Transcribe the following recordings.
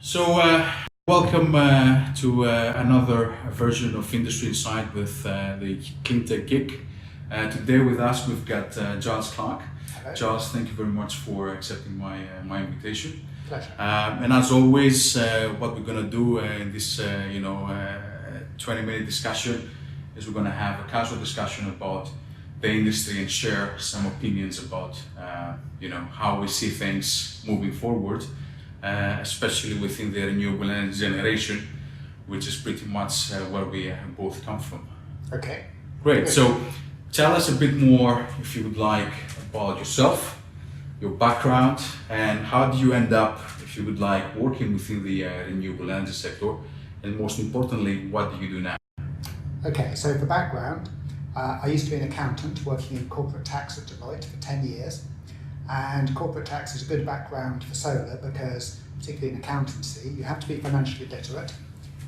So, welcome to another version of Industry Insight with the Cleantech gig. Today with us we've got Giles Clark. Hello. Giles, thank you very much for accepting my invitation. Pleasure. And as always, what we're going to do in this 20-minute discussion is we're going to have a casual discussion about the industry and share some opinions about how we see things moving forward. Especially within the renewable energy generation, which is pretty much where we both come from. Okay. Great. So tell us a bit more, if you would like, about yourself, your background, and how do you end up, if you would like, working within the renewable energy sector, and most importantly, what do you do now? Okay, so for background, I used to be an accountant working in corporate tax at Deloitte for 10 years. And corporate tax is a good background for solar because, particularly in accountancy, you have to be financially literate,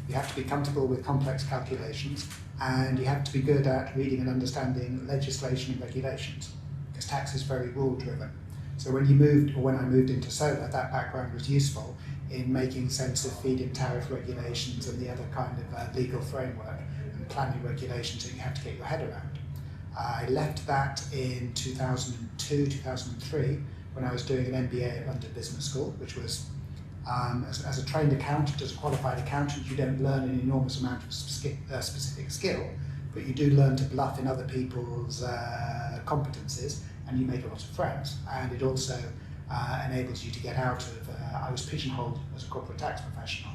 you have to be comfortable with complex calculations, and you have to be good at reading and understanding legislation and regulations, because tax is very rule driven. So when I moved into solar, that background was useful in making sense of feed-in tariff regulations and the other kind of legal framework and planning regulations that you have to get your head around. I left that in 2002, 2003, when I was doing an MBA at London Business School, which was, as a trained accountant, as a qualified accountant, you don't learn an enormous amount of specific skill, but you do learn to bluff in other people's competencies, and you make a lot of friends. And it also enables you to get out of, I was pigeonholed as a corporate tax professional.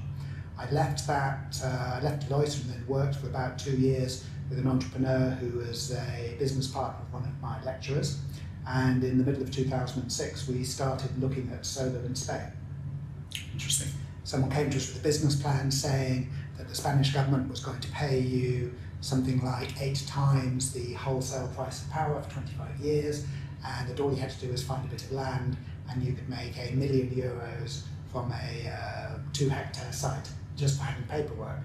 I left Deloitte and then worked for about 2 years with an entrepreneur who was a business partner of one of my lecturers. And in the middle of 2006, we started looking at solar in Spain. Interesting. Someone came to us with a business plan saying that the Spanish government was going to pay you something like 8 times the wholesale price of power for 25 years, and that all you had to do was find a bit of land and you could make €1 million from a 2-hectare site just for having paperwork.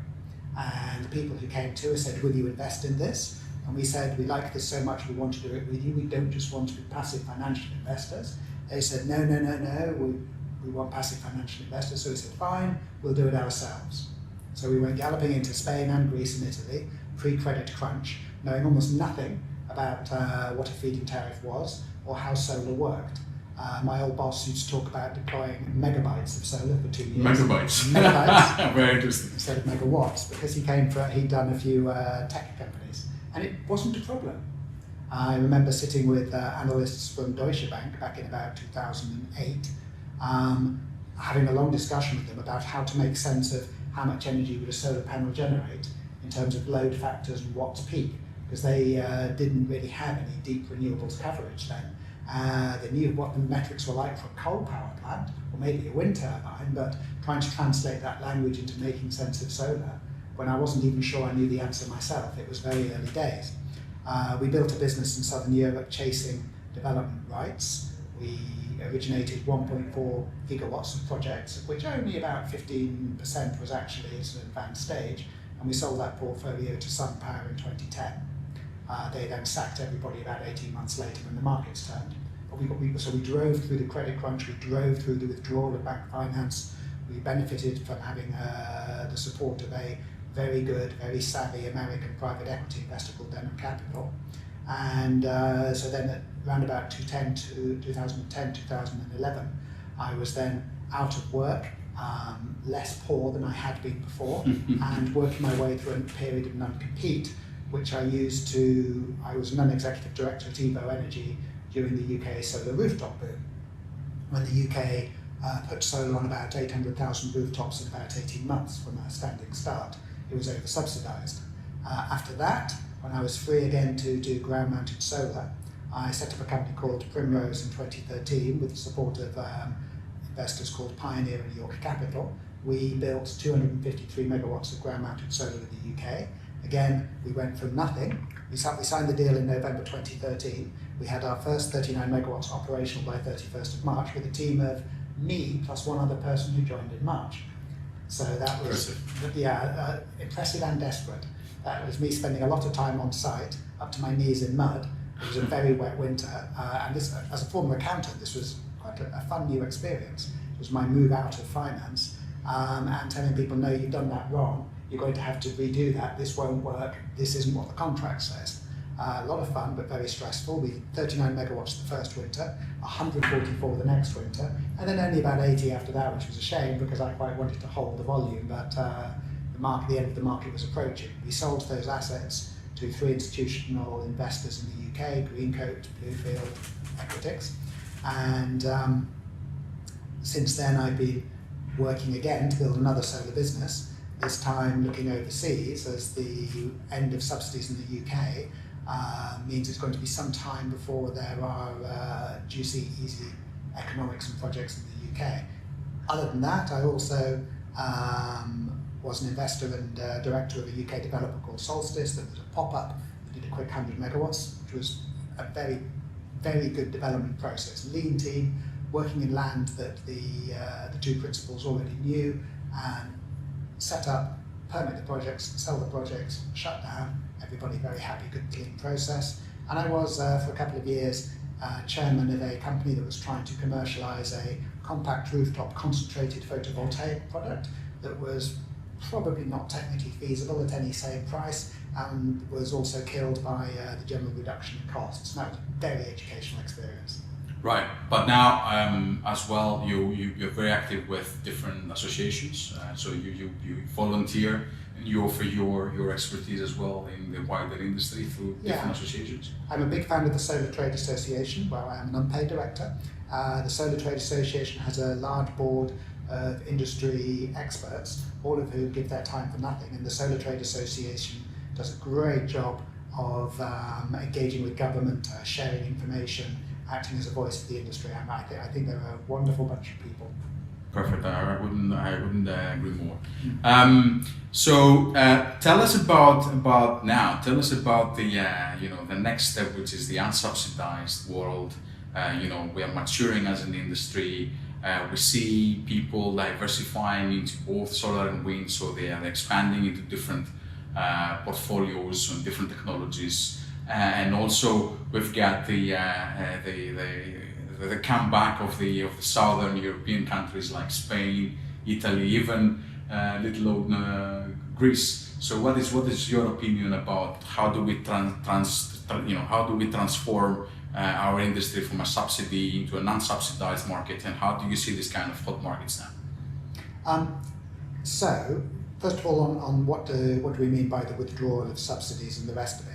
And the people who came to us said, will you invest in this? And we said, we like this so much, we want to do it with you. We don't just want to be passive financial investors. They said, no, we want passive financial investors. So we said, fine, we'll do it ourselves. So we went galloping into Spain and Greece and Italy, pre-credit crunch, knowing almost nothing about what a feed-in tariff was or how solar worked. My old boss used to talk about deploying megabytes of solar for 2 years. Megabytes. Very interesting. Instead of megawatts, because he'd done a few tech companies, and it wasn't a problem. I remember sitting with analysts from Deutsche Bank back in about 2008, having a long discussion with them about how to make sense of how much energy would a solar panel generate in terms of load factors and watts peak, because they didn't really have any deep renewables coverage then. They knew what the metrics were like for a coal power plant, or maybe a wind turbine, but trying to translate that language into making sense of solar, when I wasn't even sure I knew the answer myself. It was very early days. We built a business in Southern Europe chasing development rights. We originated 1.4 gigawatts of projects, of which only about 15% was actually at an advanced stage, and we sold that portfolio to SunPower in 2010. They then sacked everybody about 18 months later when the markets turned. But we drove through the credit crunch, we drove through the withdrawal of bank finance, we benefited from having the support of a very good, very savvy American private equity investor called Denham Capital. And so then at around about 2010, 2011, I was then out of work, less poor than I had been before, and working my way through a period of non-compete, which I was a non-executive director at Evo Energy during the UK solar rooftop boom. When the UK put solar on about 800,000 rooftops in about 18 months from a standing start, it was over-subsidised. After that, when I was free again to do ground-mounted solar, I set up a company called Primrose in 2013 with the support of investors called Pioneer and York Capital. We built 253 megawatts of ground-mounted solar in the UK. Again, we went from nothing. We signed the deal in November 2013. We had our first 39 megawatts operational by 31st of March with a team of me plus one other person who joined in March. So that was impressive and desperate. That was me spending a lot of time on site, up to my knees in mud. It was a very wet winter, and this, as a former accountant, this was quite a fun new experience. It was my move out of finance and telling people, no, you've done that wrong, you're going to have to redo that, this won't work, this isn't what the contract says. A lot of fun, but very stressful. We 39 megawatts the first winter, 144 the next winter, and then only about 80 after that, which was a shame because I quite wanted to hold the volume, but the end of the market was approaching. We sold those assets to 3 institutional investors in the UK, Greencoat, Bluefield, Equitix, and since then I've been working again to build another solar business, this time looking overseas, as the end of subsidies in the UK means it's going to be some time before there are juicy, easy economics and projects in the UK. Other than that, I also was an investor and director of a UK developer called Solstice that was a pop-up that did a quick 100 megawatts, which was a very, very good development process. Lean team, working in land that the two principals already knew, and set up, permit the projects, sell the projects, shut down, everybody very happy, good clean process. And I was, for a couple of years, chairman of a company that was trying to commercialise a compact rooftop concentrated photovoltaic product that was probably not technically feasible at any same price, and was also killed by the general reduction in costs. And that was a very educational experience. Right, but now as well, you're very active with different associations. So you volunteer and you offer your expertise as well in the wider industry through different associations. I'm a big fan of the Solar Trade Association, where I am an unpaid director. The Solar Trade Association has a large board of industry experts, all of whom give their time for nothing, and the Solar Trade Association does a great job of engaging with government, sharing information, acting as a voice for the industry. And I think they're a wonderful bunch of people. Perfect. I wouldn't agree more. So tell us about now. Tell us about the the next step, which is the unsubsidized world. We are maturing as an industry. We see people diversifying into both solar and wind, so they are expanding into different portfolios and different technologies. And also we've got the comeback of the southern European countries like Spain, Italy, even little old Greece. So what is your opinion about how do we transform our industry from a subsidy into an unsubsidized market, and how do you see this kind of hot markets now? So first of all, on what do we mean by the withdrawal of subsidies and the rest of it?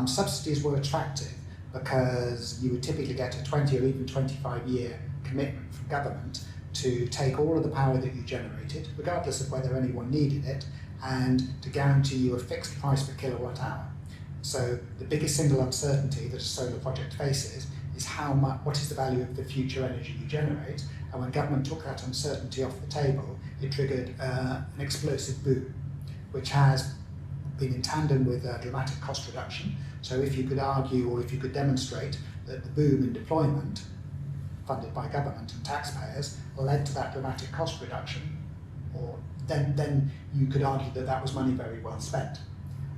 Subsidies were attractive because you would typically get a 20 or even 25-year commitment from government to take all of the power that you generated, regardless of whether anyone needed it, and to guarantee you a fixed price per kilowatt hour. So the biggest single uncertainty that a solar project faces is what is the value of the future energy you generate, and when government took that uncertainty off the table, it triggered an explosive boom, which has been in tandem with a dramatic cost reduction. So if you could argue, or if you could demonstrate that the boom in deployment, funded by government and taxpayers, led to that dramatic cost reduction, then you could argue that that was money very well spent.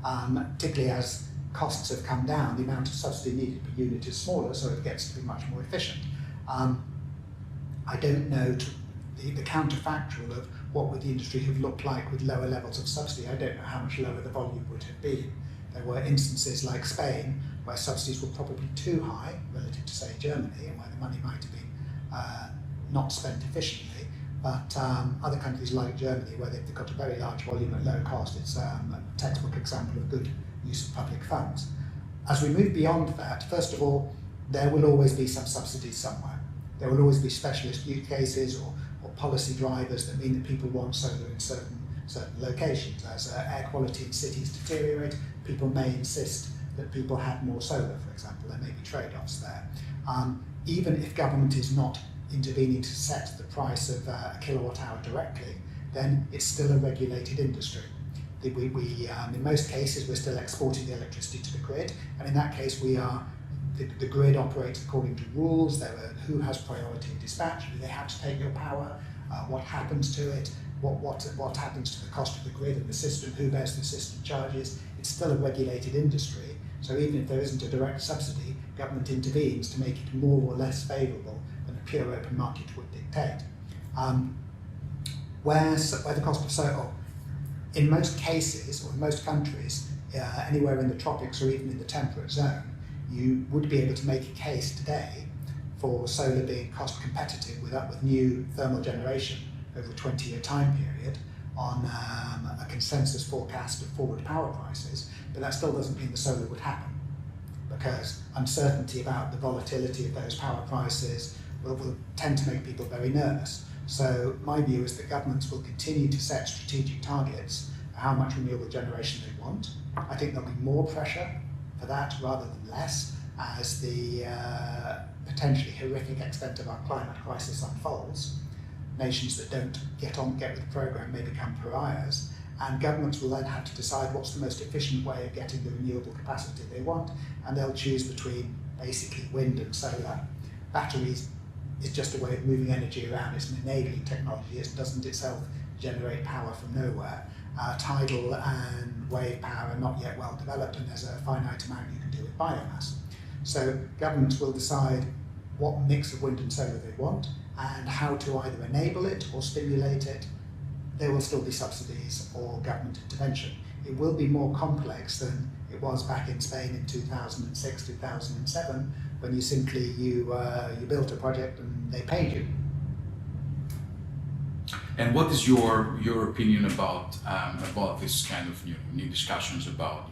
Particularly as costs have come down, the amount of subsidy needed per unit is smaller, so it gets to be much more efficient. I don't know the counterfactual of what would the industry have looked like with lower levels of subsidy. I don't know how much lower the volume would have been. There were instances like Spain where subsidies were probably too high relative to, say, Germany, and where the money might have been not spent efficiently. But other countries like Germany, where they've got a very large volume at low cost, it's a textbook example of good use of public funds. As we move beyond that, first of all, there will always be some subsidies somewhere. There will always be specialist use cases or policy drivers that mean that people want solar in certain locations. As air quality in cities deteriorate, people may insist that people have more solar, for example. There may be trade-offs there. Even if government is not intervening to set the price of a kilowatt hour directly, then it's still a regulated industry. In most cases, we're still exporting the electricity to the grid, and in that case, the grid operates according to rules. There are who has priority in dispatch, do they have to take your power, what happens to it, what happens to the cost of the grid and the system, who bears the system charges. It's still a regulated industry, so even if there isn't a direct subsidy, government intervenes to make it more or less favourable than a pure open market would dictate. where the cost of solar, in most cases or in most countries, anywhere in the tropics or even in the temperate zone, you would be able to make a case today for solar being cost competitive with new thermal generation over a 20-year time period on a consensus forecast of forward power prices, but that still doesn't mean the solar would happen, because uncertainty about the volatility of those power prices will tend to make people very nervous. So my view is that governments will continue to set strategic targets for how much renewable generation they want. I think there'll be more pressure for that rather than less as the potentially horrific extent of our climate crisis unfolds. Nations that don't get with the programme may become pariahs, and governments will then have to decide what's the most efficient way of getting the renewable capacity they want, and they'll choose between basically wind and solar. Batteries is just a way of moving energy around. It's an enabling technology. It doesn't itself generate power from nowhere. Tidal and wave power are not yet well developed, and there's a finite amount you can do with biomass. So governments will decide what mix of wind and solar they want and how to either enable it or stimulate it. There will still be subsidies or government intervention. It will be more complex than it was back in Spain in 2006, 2007, when you simply you built a project and they paid you. And what is your opinion about this kind of new discussions about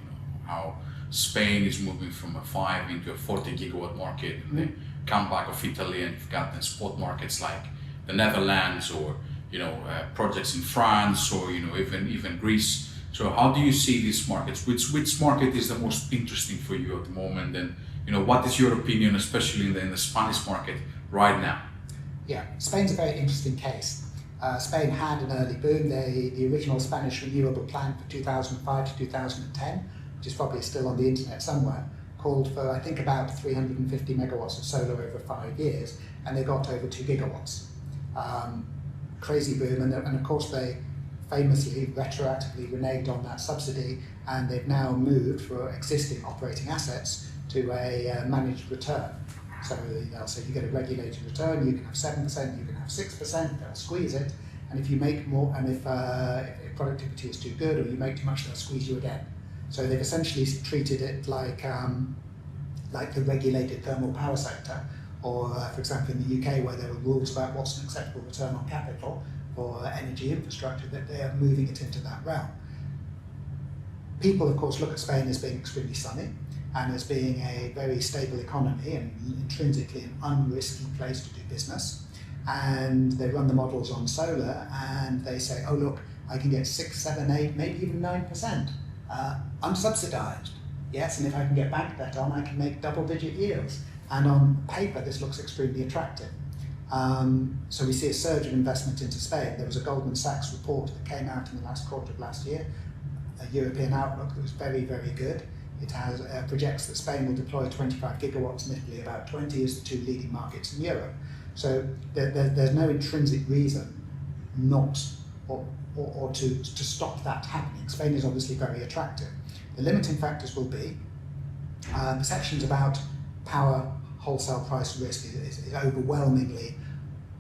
how Spain is moving from a 5 into a 40 gigawatt market, and the comeback of Italy, and you've got the spot markets like the Netherlands, or projects in France, or even Greece. So how do you see these markets? Which market is the most interesting for you at the moment, and what is your opinion, especially in the Spanish market right now? Yeah, Spain's a very interesting case. Spain had an early boom. The original Spanish renewable plan for 2005 to 2010, which is probably still on the internet somewhere, called for, I think, about 350 megawatts of solar over 5 years, and they got over 2 gigawatts. Crazy boom, and of course they famously retroactively reneged on that subsidy, and they've now moved for existing operating assets to a managed return. So they'll say you get a regulated return, you can have 7%, you can have 6%, they'll squeeze it, and if you make more, and if productivity is too good or you make too much, they'll squeeze you again. So they've essentially treated it like the regulated thermal power sector, or for example in the UK, where there were rules about what's an acceptable return on capital for energy infrastructure, that they are moving it into that realm. People, of course, look at Spain as being extremely sunny and as being a very stable economy and intrinsically an unrisky place to do business. And they run the models on solar and they say, oh look, I can get 6, 7, 8, maybe even 9%. Unsubsidized. Yes, and if I can get bank debt on, I can make double-digit yields. And on paper, this looks extremely attractive. So we see a surge of investment into Spain. There was a Goldman Sachs report that came out in the last quarter of last year, a European outlook that was very, very good. It has projects that Spain will deploy 25 gigawatts and Italy about 20 as the two leading markets in Europe. So there's no intrinsic reason not or to stop that happening. Spain is obviously very attractive. The limiting factors will be perceptions about power wholesale price risk is overwhelmingly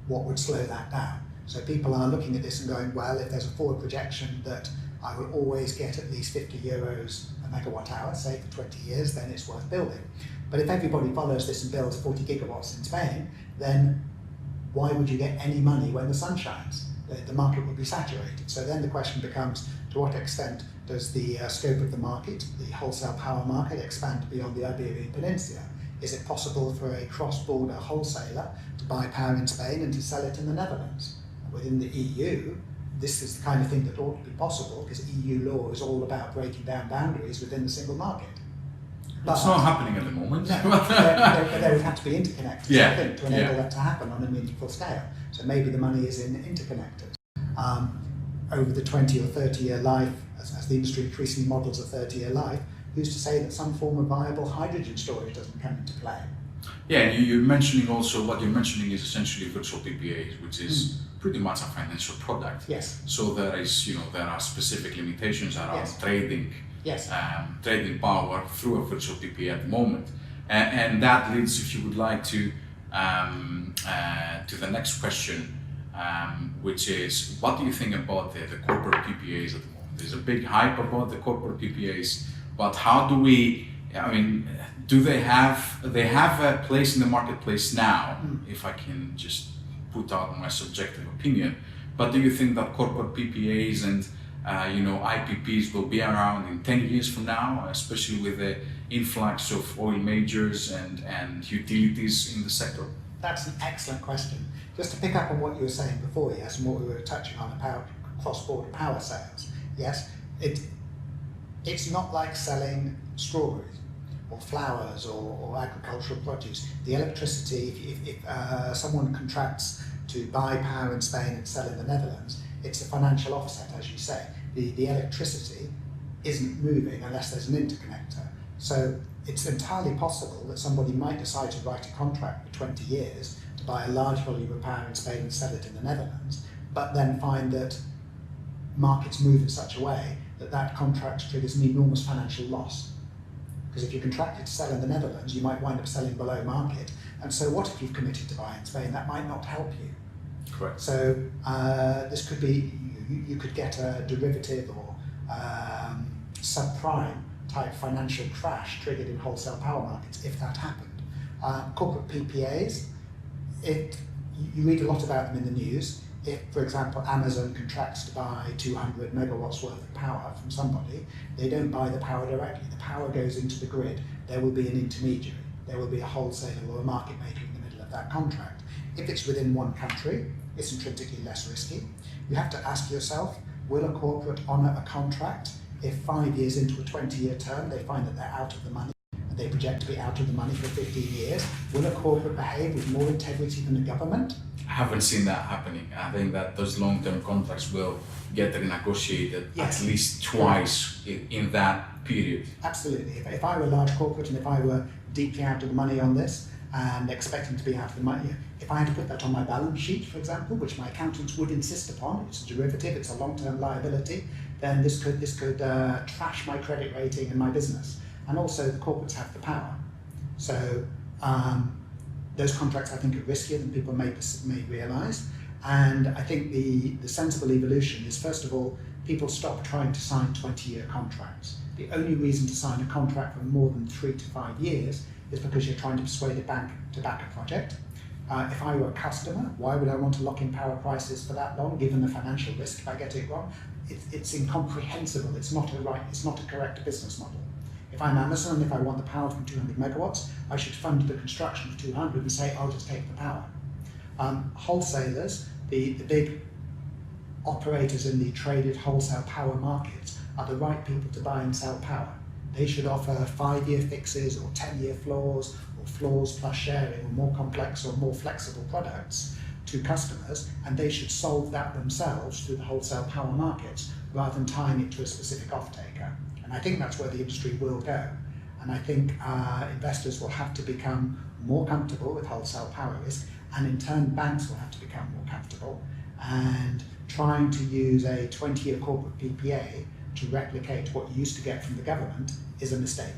what would slow that down. So people are looking at this and going, well, if there's a forward projection that I will always get at least 50 euros a megawatt hour, say for 20 years, then it's worth building. But if everybody follows this and builds 40 gigawatts in Spain, then why would you get any money when the sun shines? The market will be saturated. So then the question becomes, to what extent does the scope of the market, the wholesale power market, expand beyond the Iberian Peninsula? Is it possible for a cross-border wholesaler to buy power in Spain and to sell it in the Netherlands? Within the EU, this is the kind of thing that ought to be possible, because EU law is all about breaking down boundaries within the single market. But it's not happening at the moment. No, but there would have to be interconnectors, yeah. I think, to enable that to happen on a meaningful scale. So maybe the money is in interconnectors. Over the 20 or 30-year life, as the industry increasingly models a 30-year life, who's to say that some form of viable hydrogen storage doesn't come into play? Yeah, and you're mentioning also, what you're mentioning is essentially virtual PPAs, which is pretty much a financial product. Yes. So there are specific limitations around trading. Yes. Trading power through a virtual PPA at the moment, and that leads, if you would like to the next question. which is, what do you think about the corporate PPAs at the moment? There's a big hype about the corporate PPAs, but how do we, I mean, do they have a place in the marketplace now, if I can just put out my subjective opinion, but do you think that corporate PPAs and IPPs will be around in 10 years from now, especially with the influx of oil majors and utilities in the sector? That's an excellent question. Just to pick up on what you were saying before, yes, and what we were touching on about cross-border power sales, yes, it's not like selling strawberries or flowers or agricultural produce. The electricity, if someone contracts to buy power in Spain and sell in the Netherlands, it's a financial offset, as you say. The electricity isn't moving unless there's an interconnector. So it's entirely possible that somebody might decide to write a contract for 20 years to buy a large volume of power in Spain and sell it in the Netherlands, but then find that markets move in such a way that that contract triggers an enormous financial loss. Because if you're contracted to sell in the Netherlands, you might wind up selling below market. And so what if you've committed to buy in Spain? That might not help you. Correct. So this could be, you could get a derivative or subprime type financial crash triggered in wholesale power markets if that happened. Corporate PPAs, you read a lot about them in the news. If, for example, Amazon contracts to buy 200 megawatts worth of power from somebody, they don't buy the power directly. The power goes into the grid. There will be an intermediary. There will be a wholesaler or a market maker in the middle of that contract. If it's within one country, it's intrinsically less risky. You have to ask yourself, will a corporate honour a contract if 5 years into a 20-year term they find that they're out of the money and they project to be out of the money for 15 years? Will a corporate behave with more integrity than a government? I haven't seen that happening. I think that those long-term contracts will get renegotiated at least twice in that period. Absolutely. If I were a large corporate and if I were deeply out of the money on this and expecting to be out of the money, if I had to put that on my balance sheet, for example, which my accountants would insist upon, it's a derivative, it's a long-term liability, then this could trash my credit rating and my business. And also the corporates have the power. So those contracts, I think, are riskier than people may realise. And I think the sensible evolution is, first of all, people stop trying to sign 20-year contracts. The only reason to sign a contract for more than 3 to 5 years is because you're trying to persuade a bank to back a project. If I were a customer, why would I want to lock in power prices for that long, given the financial risk if I get it wrong? It's incomprehensible. It's not a correct business model. If I'm Amazon and if I want the power from 200 megawatts, I should fund the construction of 200 and say, I'll just take the power. Wholesalers, the big operators in the traded wholesale power markets, are the right people to buy and sell power. They should offer 5-year fixes or 10-year floors or floors plus sharing or more complex or more flexible products to customers, and they should solve that themselves through the wholesale power markets rather than tying it to a specific off-taker. And I think that's where the industry will go. And I think investors will have to become more comfortable with wholesale power risk, and in turn banks will have to become more comfortable. And trying to use a 20-year corporate PPA to replicate what you used to get from the government is a mistake.